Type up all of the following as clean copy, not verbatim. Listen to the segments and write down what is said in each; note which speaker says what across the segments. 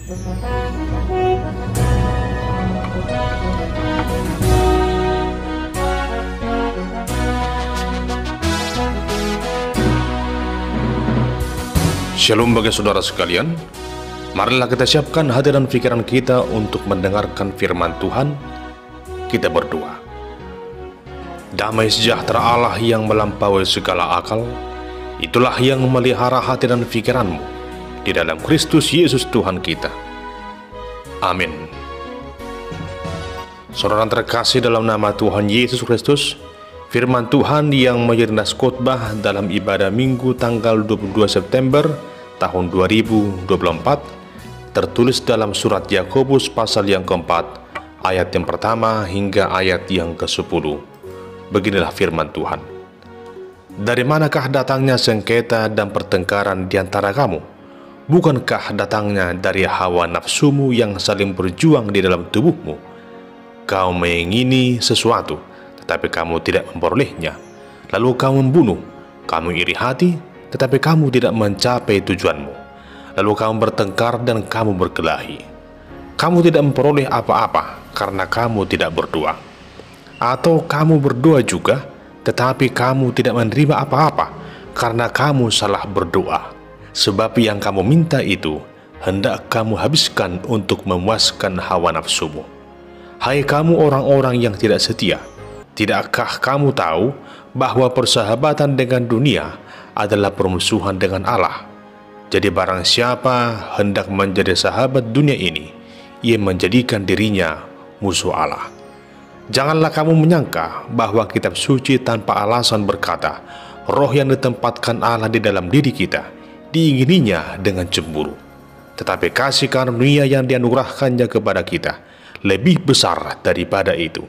Speaker 1: Shalom bagi saudara sekalian. Marilah kita siapkan hati dan pikiran kita untuk mendengarkan firman Tuhan. Kita berdoa. Damai sejahtera Allah yang melampaui segala akal, itulah yang memelihara hati dan pikiranmu di dalam Kristus Yesus Tuhan kita. Amin. Saudara terkasih dalam nama Tuhan Yesus Kristus, firman Tuhan yang menjadi nas khotbah dalam ibadah Minggu tanggal 22 September tahun 2024 tertulis dalam surat Yakobus pasal yang keempat, ayat yang pertama hingga ayat yang ke-10. Beginilah firman Tuhan. Dari manakah datangnya sengketa dan pertengkaran di antara kamu? Bukankah datangnya dari hawa nafsumu yang saling berjuang di dalam tubuhmu? Kau mengingini sesuatu, tetapi kamu tidak memperolehnya. Lalu kau membunuh, kamu iri hati, tetapi kamu tidak mencapai tujuanmu. Lalu kamu bertengkar dan kamu berkelahi. Kamu tidak memperoleh apa-apa karena kamu tidak berdoa. Atau kamu berdoa juga, tetapi kamu tidak menerima apa-apa karena kamu salah berdoa. Sebab yang kamu minta itu hendak kamu habiskan untuk memuaskan hawa nafsumu. Hai kamu orang-orang yang tidak setia, tidakkah kamu tahu bahwa persahabatan dengan dunia adalah permusuhan dengan Allah? Jadi barang siapa hendak menjadi sahabat dunia ini, ia menjadikan dirinya musuh Allah. Janganlah kamu menyangka bahwa kitab suci tanpa alasan berkata, roh yang ditempatkan Allah di dalam diri kita, diingininya dengan cemburu. Tetapi kasih karunia yang dianugerahkannya kepada kita lebih besar daripada itu.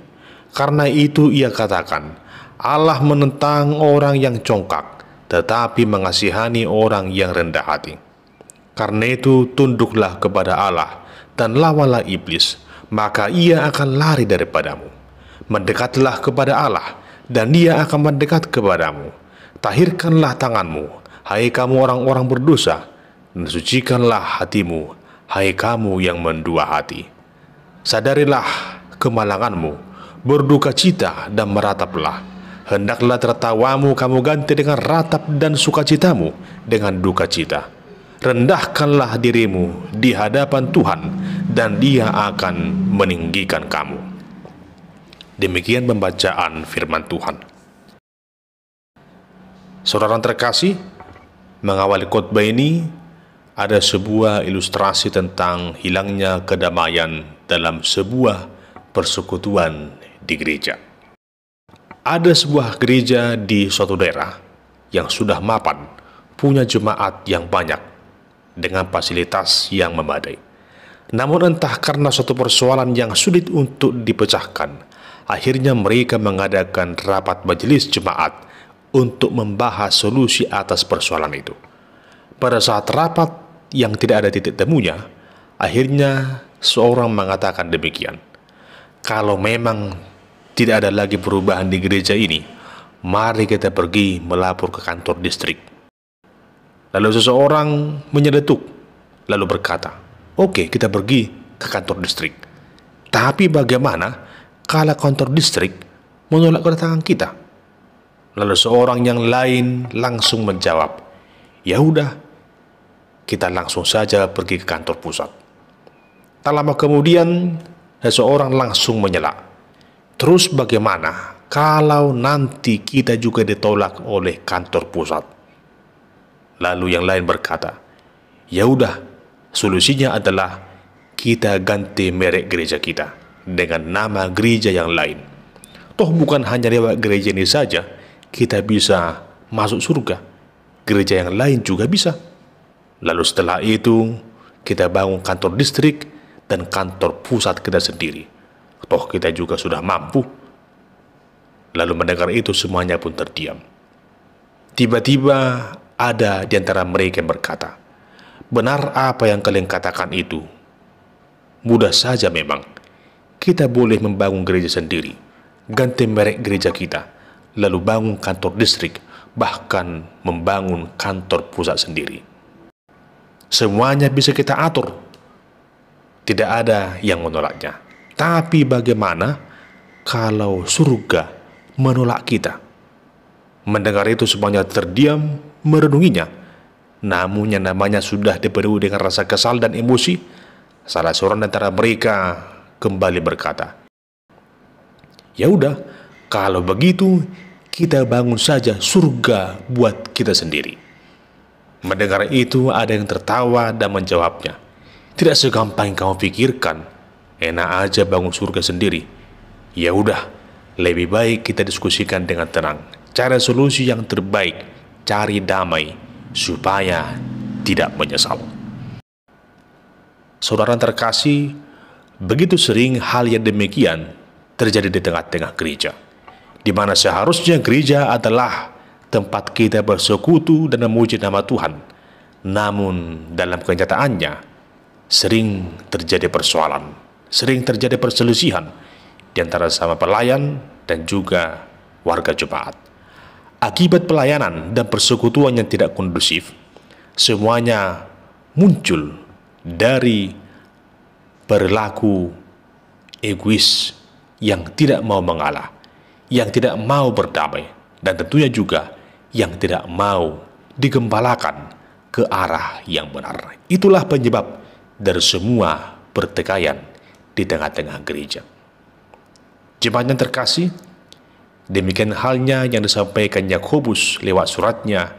Speaker 1: Karena itu ia katakan, Allah menentang orang yang congkak, tetapi mengasihani orang yang rendah hati. Karena itu tunduklah kepada Allah dan lawanlah iblis, maka ia akan lari daripadamu. Mendekatlah kepada Allah, dan dia akan mendekat kepadamu. Tahirkanlah tanganmu, hai kamu orang-orang berdosa, dan sucikanlah hatimu, hai kamu yang mendua hati. Sadarilah kemalanganmu, berduka cita dan merataplah. Hendaklah tertawamu kamu ganti dengan ratap dan sukacitamu dengan duka cita. Rendahkanlah dirimu di hadapan Tuhan, dan Dia akan meninggikan kamu. Demikian pembacaan firman Tuhan. Saudara terkasih, mengawali khotbah ini ada sebuah ilustrasi tentang hilangnya kedamaian dalam sebuah persekutuan di gereja. Ada sebuah gereja di suatu daerah yang sudah mapan, punya jemaat yang banyak, dengan fasilitas yang memadai. Namun entah karena suatu persoalan yang sulit untuk dipecahkan, akhirnya mereka mengadakan rapat majelis jemaat untuk membahas solusi atas persoalan itu. Pada saat rapat yang tidak ada titik temunya, akhirnya seorang mengatakan demikian, kalau memang tidak ada lagi perubahan di gereja ini, mari kita pergi melapor ke kantor distrik. Lalu seseorang menyeletuk, lalu berkata, oke, kita pergi ke kantor distrik. Tapi bagaimana kalau kantor distrik menolak kedatangan kita? Lalu seorang yang lain langsung menjawab, ya udah, kita langsung saja pergi ke kantor pusat. Tak lama kemudian, seseorang langsung menyela, terus bagaimana kalau nanti kita juga ditolak oleh kantor pusat? Lalu yang lain berkata, ya udah, solusinya adalah kita ganti merek gereja kita dengan nama gereja yang lain. Toh bukan hanya lewat gereja ini saja kita bisa masuk surga, gereja yang lain juga bisa. Lalu setelah itu kita bangun kantor distrik dan kantor pusat kita sendiri. Toh kita juga sudah mampu. Lalu mendengar itu semuanya pun terdiam. Tiba-tiba ada di antara mereka yang berkata, benar apa yang kalian katakan itu? Mudah saja memang. Kita boleh membangun gereja sendiri, ganti merek gereja kita, lalu bangun kantor distrik, bahkan membangun kantor pusat sendiri. Semuanya bisa kita atur. tidak ada yang menolaknya. Tapi bagaimana kalau surga menolak kita? Mendengar itu semuanya terdiam merenunginya. Namun yang namanya sudah dipenuhi dengan rasa kesal dan emosi, salah seorang antara mereka kembali berkata, "Ya udah, kalau begitu kita bangun saja surga buat kita sendiri." Mendengar itu ada yang tertawa dan menjawabnya, "Tidak segampang yang kamu pikirkan. Enak aja bangun surga sendiri. Ya udah, lebih baik kita diskusikan dengan tenang. Cara solusi yang terbaik, cari damai supaya tidak menyesal." Saudara terkasih, begitu sering hal yang demikian terjadi di tengah-tengah gereja, di mana seharusnya gereja adalah tempat kita bersekutu dan memuji nama Tuhan. Namun dalam kenyataannya sering terjadi persoalan, sering terjadi perselisihan di antara sama pelayan dan juga warga jemaat. Akibat pelayanan dan persekutuan yang tidak kondusif, semuanya muncul dari perilaku egois yang tidak mau mengalah, yang tidak mau berdamai, dan tentunya juga yang tidak mau digembalakan ke arah yang benar. Itulah penyebab dari semua pertikaian di tengah-tengah gereja. Jemaat yang terkasih, demikian halnya yang disampaikan Yakobus lewat suratnya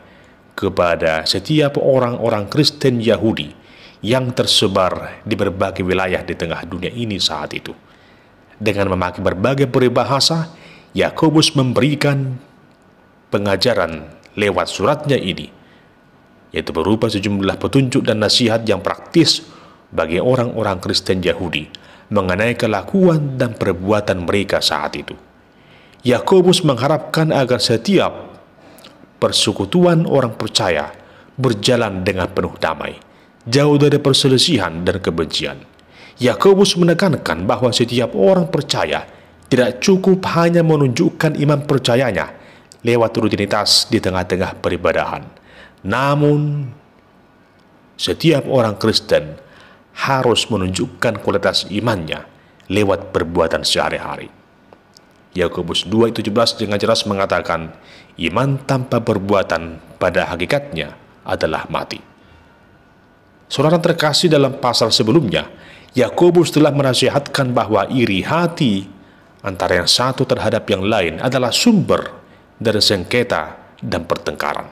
Speaker 1: kepada setiap orang-orang Kristen Yahudi yang tersebar di berbagai wilayah di tengah dunia ini saat itu. Dengan memakai berbagai peribahasa, Yakobus memberikan pengajaran lewat suratnya ini, yaitu berupa sejumlah petunjuk dan nasihat yang praktis bagi orang-orang Kristen Yahudi mengenai kelakuan dan perbuatan mereka saat itu. Yakobus mengharapkan agar setiap persekutuan orang percaya berjalan dengan penuh damai, jauh dari perselisihan dan kebencian. Yakobus menekankan bahwa setiap orang percaya tidak cukup hanya menunjukkan iman percayanya lewat rutinitas di tengah-tengah peribadahan. Namun, setiap orang Kristen harus menunjukkan kualitas imannya lewat perbuatan sehari-hari. Yakobus 2:17 dengan jelas mengatakan, iman tanpa perbuatan pada hakikatnya adalah mati. Saudara terkasih, dalam pasal sebelumnya, Yakobus telah menasihatkan bahwa iri hati antara yang satu terhadap yang lain adalah sumber dari sengketa dan pertengkaran.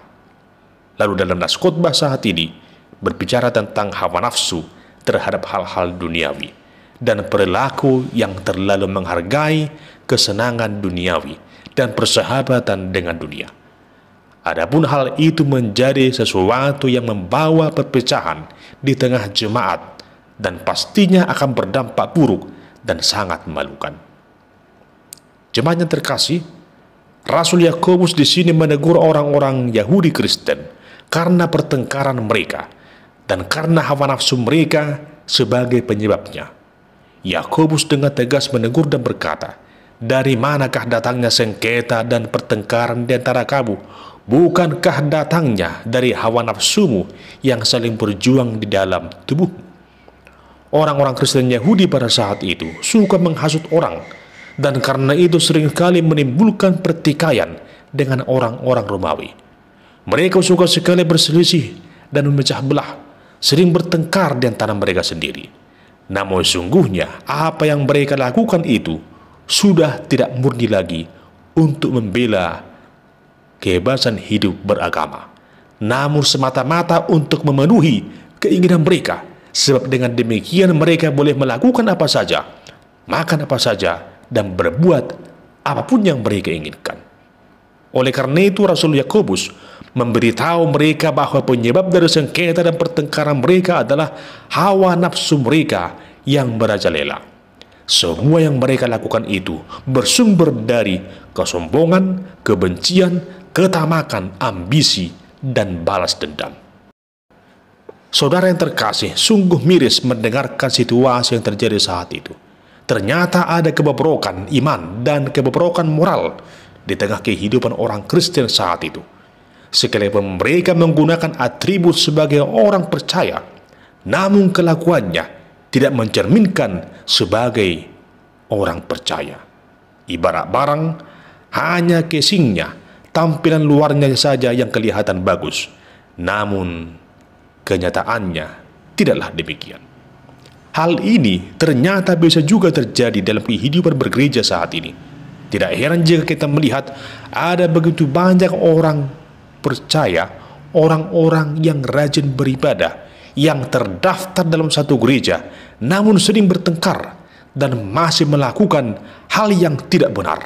Speaker 1: Lalu dalam nas khotbah saat ini berbicara tentang hawa nafsu terhadap hal-hal duniawi dan perilaku yang terlalu menghargai kesenangan duniawi dan persahabatan dengan dunia. Adapun hal itu menjadi sesuatu yang membawa perpecahan di tengah jemaat dan pastinya akan berdampak buruk dan sangat memalukan. Jemaat yang terkasih, Rasul Yakobus di sini menegur orang-orang Yahudi Kristen karena pertengkaran mereka dan karena hawa nafsu mereka sebagai penyebabnya. Yakobus dengan tegas menegur dan berkata, "Dari manakah datangnya sengketa dan pertengkaran di antara kamu? Bukankah datangnya dari hawa nafsumu yang saling berjuang di dalam tubuhmu?" Orang-orang Kristen Yahudi pada saat itu suka menghasut orang, dan karena itu seringkali menimbulkan pertikaian dengan orang-orang Romawi. Mereka suka sekali berselisih dan memecah belah, sering bertengkar di antara mereka sendiri. Namun sungguhnya apa yang mereka lakukan itu sudah tidak murni lagi untuk membela kebebasan hidup beragama, namun semata-mata untuk memenuhi keinginan mereka. Sebab dengan demikian mereka boleh melakukan apa saja, makan apa saja, dan berbuat apapun yang mereka inginkan. Oleh karena itu Rasul Yakobus memberitahu mereka bahwa penyebab dari sengketa dan pertengkaran mereka adalah hawa nafsu mereka yang merajalela. Semua yang mereka lakukan itu bersumber dari kesombongan, kebencian, ketamakan, ambisi, dan balas dendam. Saudara yang terkasih, sungguh miris mendengarkan situasi yang terjadi saat itu. Ternyata ada kebobrokan iman dan kebobrokan moral di tengah kehidupan orang Kristen saat itu. Sekalipun mereka menggunakan atribut sebagai orang percaya, namun kelakuannya tidak mencerminkan sebagai orang percaya. Ibarat barang, hanya casingnya, tampilan luarnya saja yang kelihatan bagus, namun kenyataannya tidaklah demikian. Hal ini ternyata bisa juga terjadi dalam kehidupan bergereja saat ini. Tidak heran jika kita melihat ada begitu banyak orang percaya, orang-orang yang rajin beribadah, yang terdaftar dalam satu gereja, namun sering bertengkar dan masih melakukan hal yang tidak benar,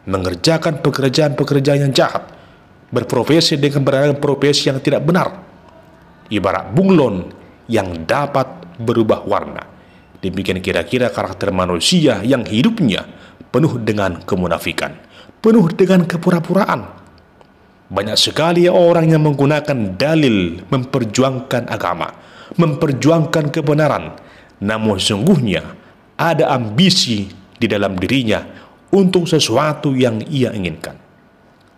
Speaker 1: mengerjakan pekerjaan-pekerjaan yang jahat, berprofesi dengan beragam profesi yang tidak benar, ibarat bunglon yang dapat berubah warna. Demikian kira-kira karakter manusia yang hidupnya penuh dengan kemunafikan, penuh dengan kepura-puraan. Banyak sekali orang yang menggunakan dalil memperjuangkan agama, memperjuangkan kebenaran, namun sesungguhnya ada ambisi di dalam dirinya untuk sesuatu yang ia inginkan.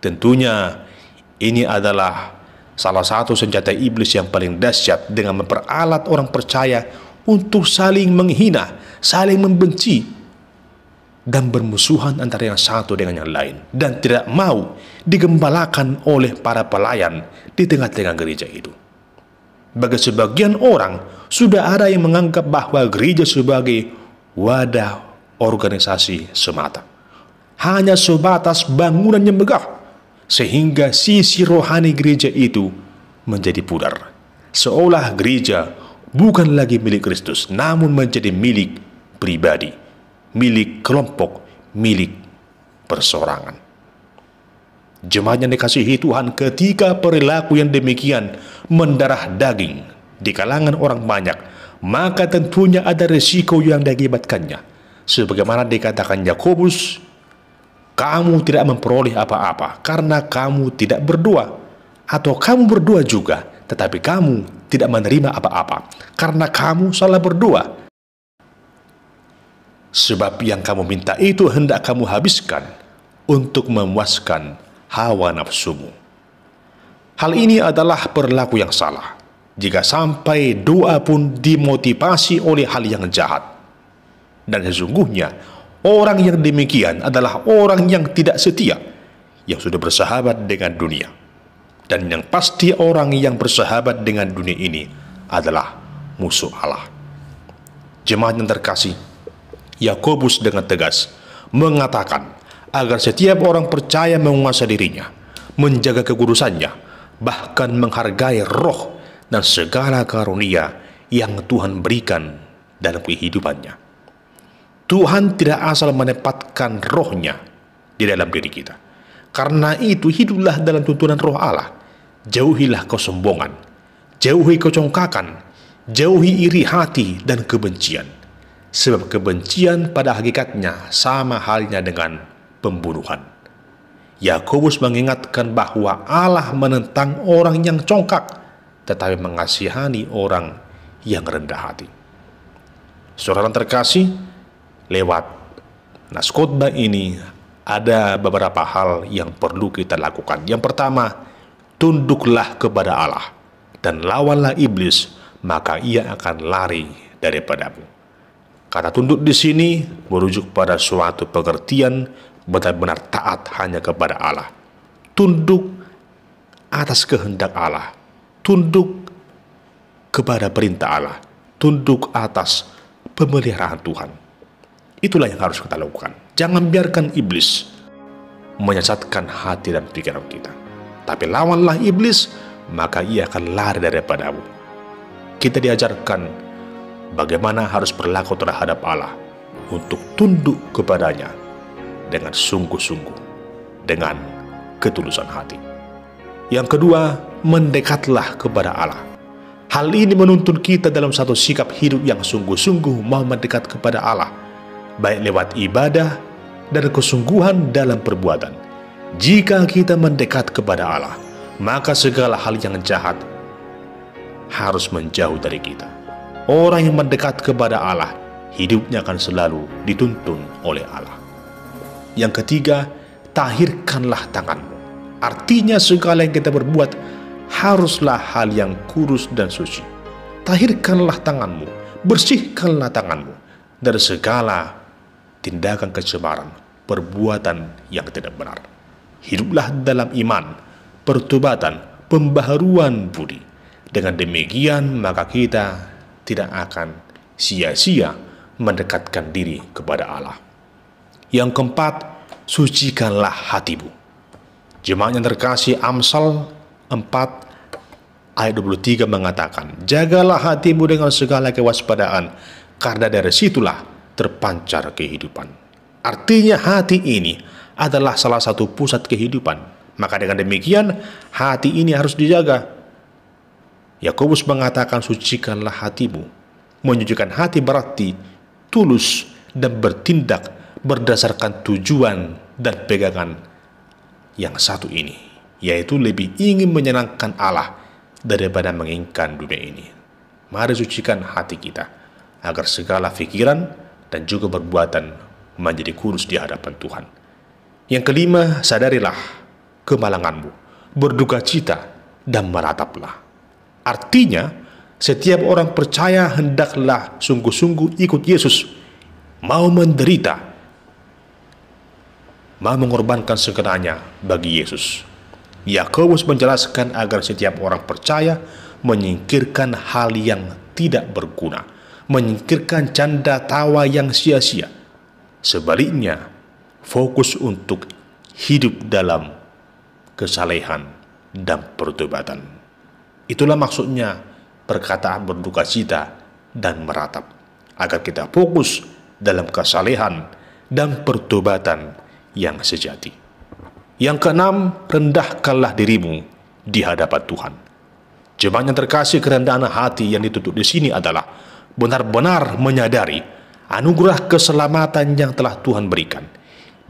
Speaker 1: Tentunya ini adalah salah satu senjata iblis yang paling dahsyat dengan memperalat orang percaya untuk saling menghina, saling membenci, dan bermusuhan antara yang satu dengan yang lain, dan tidak mau digembalakan oleh para pelayan di tengah-tengah gereja itu. Bagi sebagian orang, sudah ada yang menganggap bahwa gereja sebagai wadah organisasi semata, hanya sebatas bangunan yang megah, sehingga sisi rohani gereja itu menjadi pudar, seolah gereja bukan lagi milik Kristus, namun menjadi milik pribadi, milik kelompok, milik perseorangan. Jemaat yang dikasihi Tuhan, ketika perilaku yang demikian mendarah daging di kalangan orang banyak, maka tentunya ada resiko yang diakibatkannya. Sebagaimana dikatakan Yakobus, kamu tidak memperoleh apa-apa karena kamu tidak berdoa, atau kamu berdoa juga, tetapi kamu tidak menerima apa-apa karena kamu salah berdoa. Sebab yang kamu minta itu hendak kamu habiskan untuk memuaskan hawa nafsumu. Hal ini adalah perilaku yang salah jika sampai doa pun dimotivasi oleh hal yang jahat. Dan sesungguhnya orang yang demikian adalah orang yang tidak setia, yang sudah bersahabat dengan dunia. Dan yang pasti orang yang bersahabat dengan dunia ini adalah musuh Allah. Jemaat yang terkasih, Yakobus dengan tegas mengatakan agar setiap orang percaya menguasai dirinya, menjaga kekudusannya, bahkan menghargai roh dan segala karunia yang Tuhan berikan dalam kehidupannya. Tuhan tidak asal menempatkan rohnya di dalam diri kita. Karena itu hiduplah dalam tuntunan roh Allah. Jauhilah kesombongan, jauhi kecongkakan, jauhi iri hati dan kebencian. Sebab kebencian pada hakikatnya sama halnya dengan pembunuhan. Yakobus mengingatkan bahwa Allah menentang orang yang congkak, tetapi mengasihani orang yang rendah hati. Saudara terkasih, lewat naskotbah ini ada beberapa hal yang perlu kita lakukan. Yang pertama, tunduklah kepada Allah dan lawanlah iblis, maka ia akan lari daripadamu. Kata tunduk di sini merujuk pada suatu pengertian benar-benar taat hanya kepada Allah. Tunduk atas kehendak Allah, tunduk kepada perintah Allah, tunduk atas pemeliharaan Tuhan. Itulah yang harus kita lakukan. Jangan biarkan iblis menyesatkan hati dan pikiran kita. Tapi lawanlah iblis, maka ia akan lari daripadamu. Kita diajarkan bagaimana harus berlaku terhadap Allah untuk tunduk kepadanya dengan sungguh-sungguh, dengan ketulusan hati. Yang kedua, mendekatlah kepada Allah. Hal ini menuntun kita dalam satu sikap hidup yang sungguh-sungguh mau mendekat kepada Allah, baik lewat ibadah dan kesungguhan dalam perbuatan. Jika kita mendekat kepada Allah, maka segala hal yang jahat harus menjauh dari kita. Orang yang mendekat kepada Allah, hidupnya akan selalu dituntun oleh Allah. Yang ketiga, tahirkanlah tanganmu. Artinya segala yang kita berbuat haruslah hal yang kudus dan suci. tahirkanlah tanganmu, bersihkanlah tanganmu dari segala tindakan kecemaran, perbuatan yang tidak benar. Hiduplah dalam iman, pertobatan, pembaharuan budi. Dengan demikian maka kita tidak akan sia-sia mendekatkan diri kepada Allah. Yang keempat, sucikanlah hatimu. Jemaat yang terkasih, Amsal 4 ayat 23 mengatakan, jagalah hatimu dengan segala kewaspadaan, karena dari situlah terpancar kehidupan. Artinya hati ini adalah salah satu pusat kehidupan. Maka dengan demikian hati ini harus dijaga. Yakobus mengatakan, sucikanlah hatimu. Menyucikan hati berarti tulus dan bertindak berdasarkan tujuan dan pegangan yang satu ini, yaitu lebih ingin menyenangkan Allah daripada menginginkan dunia ini. Mari sucikan hati kita, agar segala pikiran dan juga perbuatan menjadi kudus di hadapan Tuhan. Yang kelima, sadarilah kemalanganmu, berduka cita dan merataplah. Artinya, setiap orang percaya hendaklah sungguh-sungguh ikut Yesus, mau menderita, mau mengorbankan segalanya bagi Yesus. Yakobus menjelaskan agar setiap orang percaya menyingkirkan hal yang tidak berguna, menyingkirkan canda tawa yang sia-sia. Sebaliknya, fokus untuk hidup dalam kesalehan dan pertobatan. Itulah maksudnya perkataan berduka cita dan meratap, agar kita fokus dalam kesalehan dan pertobatan yang sejati. Yang keenam, rendahkanlah dirimu di hadapan Tuhan. Jemaat yang terkasih, kerendahan hati yang dituntut di sini adalah benar-benar menyadari anugerah keselamatan yang telah Tuhan berikan.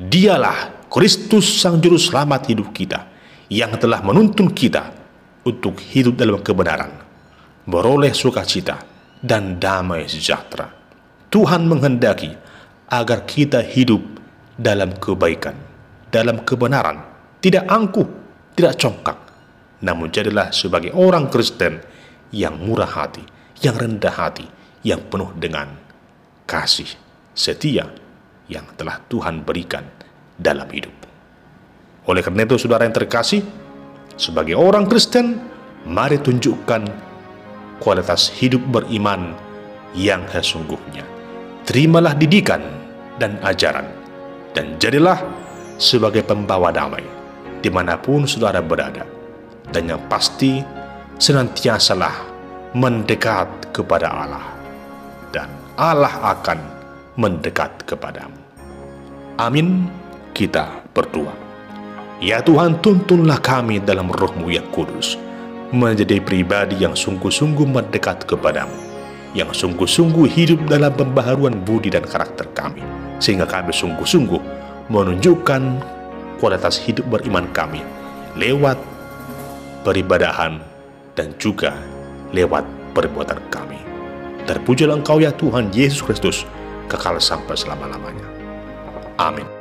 Speaker 1: Dialah Kristus Sang Juru Selamat hidup kita, yang telah menuntun kita untuk hidup dalam kebenaran, beroleh sukacita dan damai sejahtera. Tuhan menghendaki agar kita hidup dalam kebaikan, dalam kebenaran, tidak angkuh, tidak congkak, namun jadilah sebagai orang Kristen yang murah hati, yang rendah hati, yang penuh dengan kasih setia yang telah Tuhan berikan dalam hidup. Oleh karena itu, saudara yang terkasih, sebagai orang Kristen, mari tunjukkan kualitas hidup beriman yang sesungguhnya. Terimalah didikan dan ajaran, dan jadilah sebagai pembawa damai dimanapun saudara berada. Dan yang pasti, senantiasalah mendekat kepada Allah, dan Allah akan mendekat kepadamu. Amin. Kita berdoa. Ya Tuhan, tuntunlah kami dalam Roh-Mu yang kudus, menjadi pribadi yang sungguh-sungguh mendekat kepadamu, yang sungguh-sungguh hidup dalam pembaharuan budi dan karakter kami, sehingga kami sungguh-sungguh menunjukkan kualitas hidup beriman kami lewat peribadahan dan juga lewat perbuatan kami. Terpujilah Engkau ya Tuhan Yesus Kristus, kekal sampai selama-lamanya. Amin.